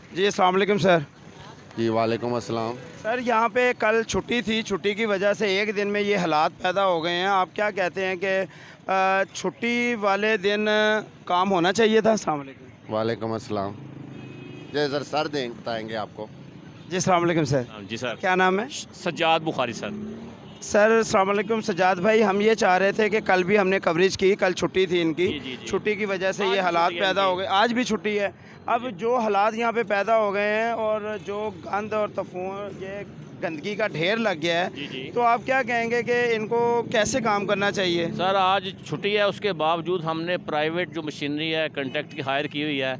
जी अस्सलाम वालेकुम सर। जी वालेकुम अस्सलाम। सर यहाँ पे कल छुट्टी थी, छुट्टी की वजह से एक दिन में ये हालात पैदा हो गए हैं। आप क्या कहते हैं कि छुट्टी वाले दिन काम होना चाहिए था? अस्सलाम वालेकुम। वालेकुम अस्सलाम। जी सर दें बताएंगे आपको। जी अस्सलाम वालेकुम सर। हाँ जी सर। क्या नाम है? सज्जाद बुखारी सर। सर अस्सलाम वालेकुम सज्जाद भाई, हम ये चाह रहे थे कि कल भी हमने कवरेज की, कल छुट्टी थी इनकी। जी जी जी। छुट्टी की वजह से आज ये भी हालात छुट्टी है पैदा हो इनकी। गए, आज भी छुट्टी है। अब जी। जो हालात यहाँ पे पैदा हो गए हैं और जो गंद और तफून, ये गंदगी का ढेर लग गया है, जी जी। तो आप क्या कहेंगे कि इनको कैसे काम करना चाहिए? सर आज छुट्टी है, उसके बावजूद हमने प्राइवेट जो मशीनरी है कंट्रैक्ट की हायर की हुई है,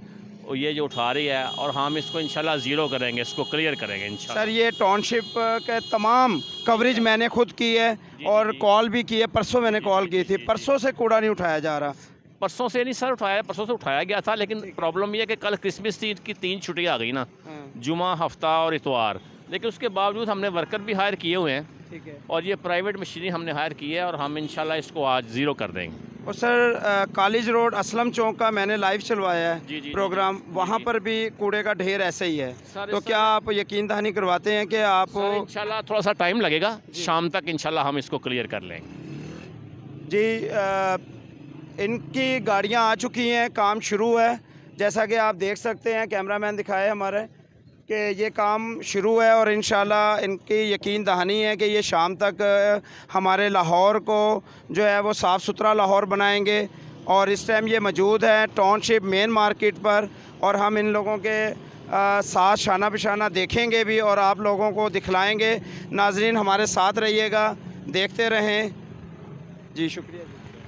और ये जो उठा रही है, और हम इसको इंशाल्लाह ज़ीरो करेंगे, इसको क्लियर करेंगे इंशाल्लाह। सर ये टाउनशिप के तमाम कवरेज मैंने खुद की है जी, और जी। कॉल भी की है। परसों मैंने जी, कॉल जी, की जी, थी, जी, परसों से कूड़ा नहीं उठाया जा रहा। परसों से नहीं सर उठाया, परसों से उठाया गया था, लेकिन प्रॉब्लम ये है कि कल क्रिसमस थी, की 3 छुट्टियाँ आ गई ना, हाँ, जुमा, हफ्ता और इतवार। लेकिन उसके बावजूद हमने वर्कर भी हायर किए हुए हैं, ठीक है। और ये प्राइवेट मशीनरी हमने हायर की है, और हम इंशाल्लाह इसको आज ज़ीरो कर देंगे। और सर कॉलेज रोड असलम चौक का मैंने लाइव चलवाया है जी, जी, जी, प्रोग्राम, जी, वहाँ जी। पर भी कूड़े का ढेर ऐसे ही है। सर, तो सर- क्या आप यकीन दहानी करवाते हैं कि आप? सर इंशाल्लाह थोड़ा सा टाइम लगेगा, शाम तक इंशाल्लाह हम इसको क्लियर कर लेंगे। जी इनकी गाड़ियाँ आ चुकी हैं, काम शुरू है। जैसा कि आप देख सकते हैं, कैमरामैन दिखाए हमारे कि ये काम शुरू है और इंशाल्लाह इनकी यकीन दहानी है कि ये शाम तक हमारे लाहौर को जो है वो साफ़ सुथरा लाहौर बनाएंगे। और इस टाइम ये मौजूद है टाउनशिप मेन मार्केट पर, और हम इन लोगों के साथ शाना बिशाना देखेंगे भी और आप लोगों को दिखलाएंगे। नाजरीन हमारे साथ रहिएगा, देखते रहें। जी शुक्रिया।